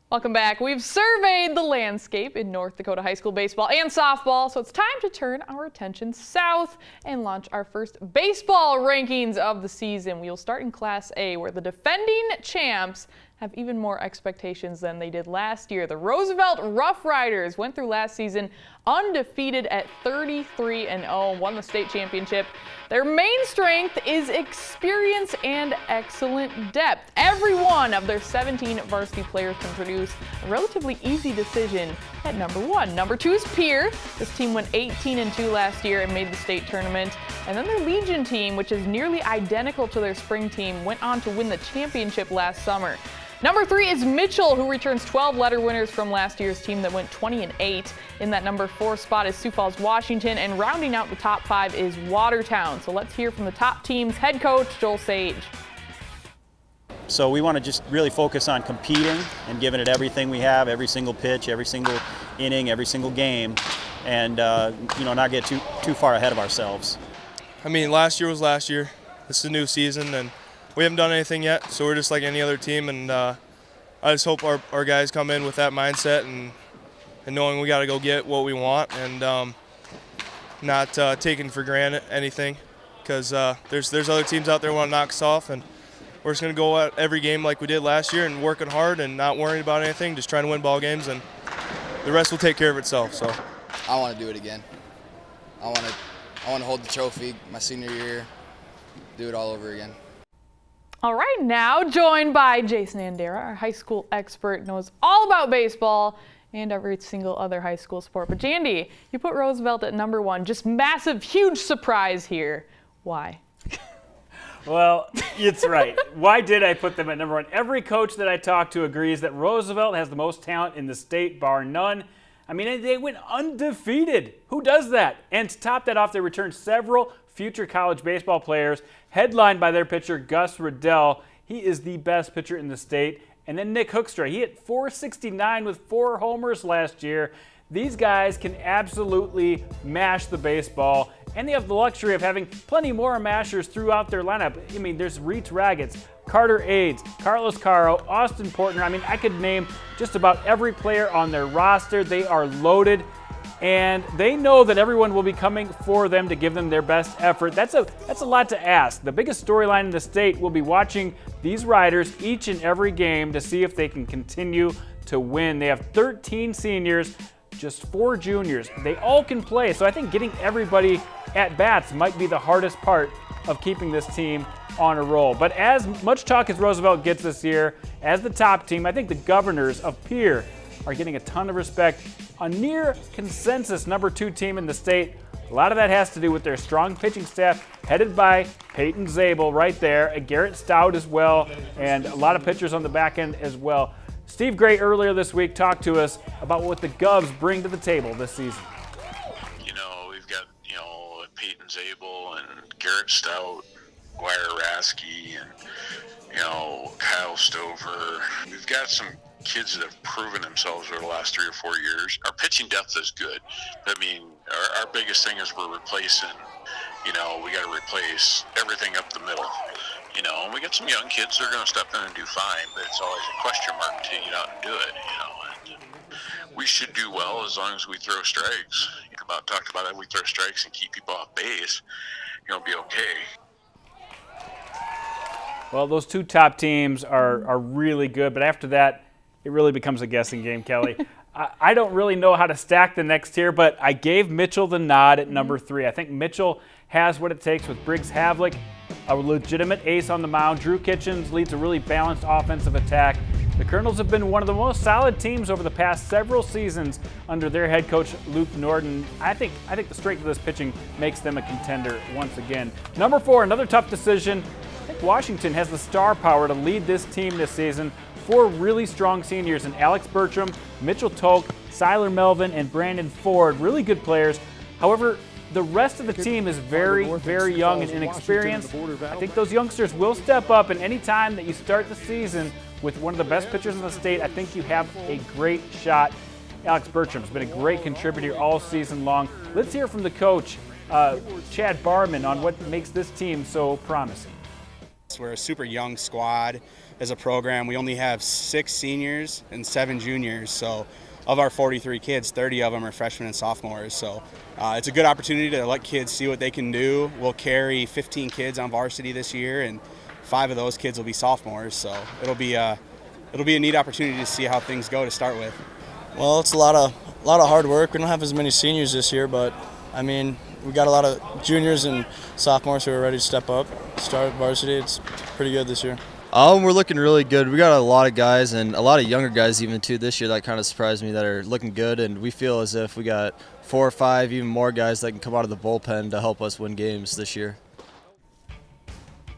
Welcome back. We've surveyed the landscape in North Dakota high school baseball and softball, so it's time to turn our attention south and launch our first baseball rankings of the season. We'll start in Class A, where the defending champs have even more expectations than they did last year. The Roosevelt Rough Riders went through last season undefeated at 33-0, won the state championship. Their main strength is experience and excellent depth. Every one of their 17 varsity players can produce a relatively easy decision at number one. Number two is Pierre. This team went 18-2 last year and made the state tournament. And then their Legion team, which is nearly identical to their spring team, went on to win the championship last summer. Number three is Mitchell, who returns 12 letter winners from last year's team that went 20-8. In that number four spot is Sioux Falls, Washington, and rounding out the top five is Watertown. So let's hear from the top team's head coach, Joel Sage. So we want to just really focus on competing and giving it everything we have, every single pitch, every single inning, every single game, and not get too far ahead of ourselves. I mean, last year was last year. This is a new season, and we haven't done anything yet, so we're just like any other team, and I just hope our guys come in with that mindset and knowing we got to go get what we want and not taking for granted anything, because there's other teams out there who want to knock us off, and we're just going to go at every game like we did last year and working hard and not worrying about anything, just trying to win ball games, and the rest will take care of itself. So I want to do it again. I want to hold the trophy my senior year, do it all over again. All right, now joined by Jason Andera, our high school expert, knows all about baseball and every single other high school sport. But Jandy, you put Roosevelt at number one. Just massive, huge surprise here. Why? Well, it's right. Why did I put them at number one? Every coach that I talk to agrees that Roosevelt has the most talent in the state, bar none. I mean, they went undefeated. Who does that? And to top that off, they returned several future college baseball players, headlined by their pitcher, Gus Riddell. He is the best pitcher in the state. And then Nick Hookstra. He hit .469 with 4 homers last year. These guys can absolutely mash the baseball, and they have the luxury of having plenty more mashers throughout their lineup. I mean, there's Reeds Raggets, Carter Aids, Carlos Caro, Austin Portner. I mean, I could name just about every player on their roster. They are loaded, and they know that everyone will be coming for them to give them their best effort. That's a lot to ask. The biggest storyline in the state will be watching these riders each and every game to see if they can continue to win. They have 13 seniors, just 4 juniors. They all can play, so I think getting everybody at bats might be the hardest part of keeping this team on a roll. But as much talk as Roosevelt gets this year, as the top team, I think the Governors of Pierre are getting a ton of respect. A near consensus number 2 team in the state. A lot of that has to do with their strong pitching staff, headed by Peyton Zabel right there, and Garrett Stout as well, and a lot of pitchers on the back end as well. Steve Gray earlier this week talked to us about what the Govs bring to the table this season. We've got, Peyton Zabel and Garrett Stout, Wire Rasky, and, Kyle Stover. We've got some kids that have proven themselves over the last 3 or 4 years. Our pitching depth is good. I mean, our biggest thing is we're replacing, we got to replace everything up the middle. And we got some young kids that are going to step in and do fine, but it's always a question mark until you get out and do it, And we should do well as long as we throw strikes. Talked about it, we throw strikes and keep people off base, be okay. Well, those 2 top teams are really good, but after that, it really becomes a guessing game, Kelly. I don't really know how to stack the next tier, but I gave Mitchell the nod at number 3. I think Mitchell has what it takes with Briggs Havlick, a legitimate ace on the mound. Drew Kitchens leads a really balanced offensive attack. The Colonels have been one of the most solid teams over the past several seasons under their head coach, Luke Norton. I think the strength of this pitching makes them a contender once again. Number 4, another tough decision. I think Washington has the star power to lead this team this season. 4 really strong seniors in Alex Bertram, Mitchell Toke, Siler Melvin, and Brandon Ford. Really good players. However, the rest of the team is very, very young and inexperienced. I think those youngsters will step up, and any time that you start the season with one of the best pitchers in the state, I think you have a great shot. Alex Bertram's been a great contributor all season long. Let's hear from the coach, Chad Barman, on what makes this team so promising. We're a super young squad as a program. We only have 6 seniors and 7 juniors, so of our 43 kids, 30 of them are freshmen and sophomores. So it's a good opportunity to let kids see what they can do. We'll carry 15 kids on varsity this year, and 5 of those kids will be sophomores. So it'll be a neat opportunity to see how things go to start with. Well, it's a lot of hard work. We don't have as many seniors this year, but I mean, we got a lot of juniors and sophomores who are ready to step up, start varsity. It's pretty good this year. We're looking really good. We got a lot of guys and a lot of younger guys even too this year that kind of surprised me that are looking good, and we feel as if we got 4 or 5 even more guys that can come out of the bullpen to help us win games this year.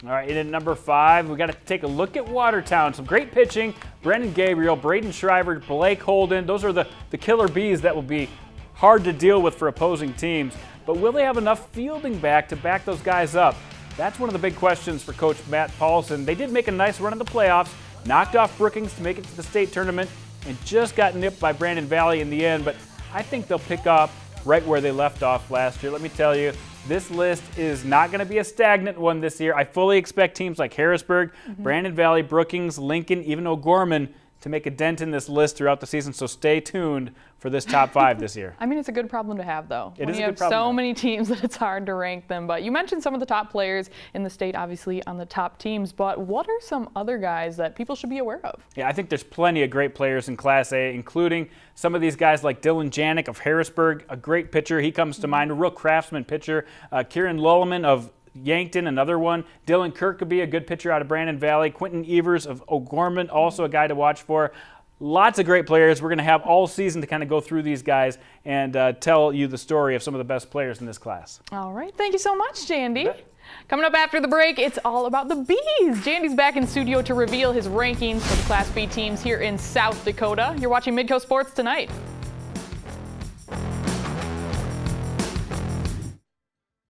All right, and at number 5, we got to take a look at Watertown. Some great pitching. Brendan Gabriel, Braden Shriver, Blake Holden. Those are the killer bees that will be hard to deal with for opposing teams. But will they have enough fielding back to back those guys up? That's one of the big questions for Coach Matt Paulson. They did make a nice run in the playoffs, knocked off Brookings to make it to the state tournament, and just got nipped by Brandon Valley in the end. But I think they'll pick up right where they left off last year. Let me tell you, this list is not going to be a stagnant one this year. I fully expect teams like Harrisburg, Brandon Valley, Brookings, Lincoln, even O'Gorman to make a dent in this list throughout the season, so stay tuned for this top 5 this year. I mean, it's a good problem to have, though. It is a you good have problem to so have. many teams that it's hard to rank them. But you mentioned some of the top players in the state, obviously, on the top teams. But what are some other guys that people should be aware of? Yeah, I think there's plenty of great players in Class A, including some of these guys like Dylan Janik of Harrisburg, a great pitcher. He comes to mind, a real craftsman pitcher. Kieran Lulleman of Yankton, another one. Dylan Kirk could be a good pitcher out of Brandon Valley. Quentin Evers of O'Gorman, also a guy to watch for. Lots of great players. We're going to have all season to kind of go through these guys and tell you the story of some of the best players in this class. All right. Thank you so much, Jandy. Coming up after the break, it's all about the Bees. Jandy's back in studio to reveal his rankings for the Class B teams here in South Dakota. You're watching Midco Sports Tonight.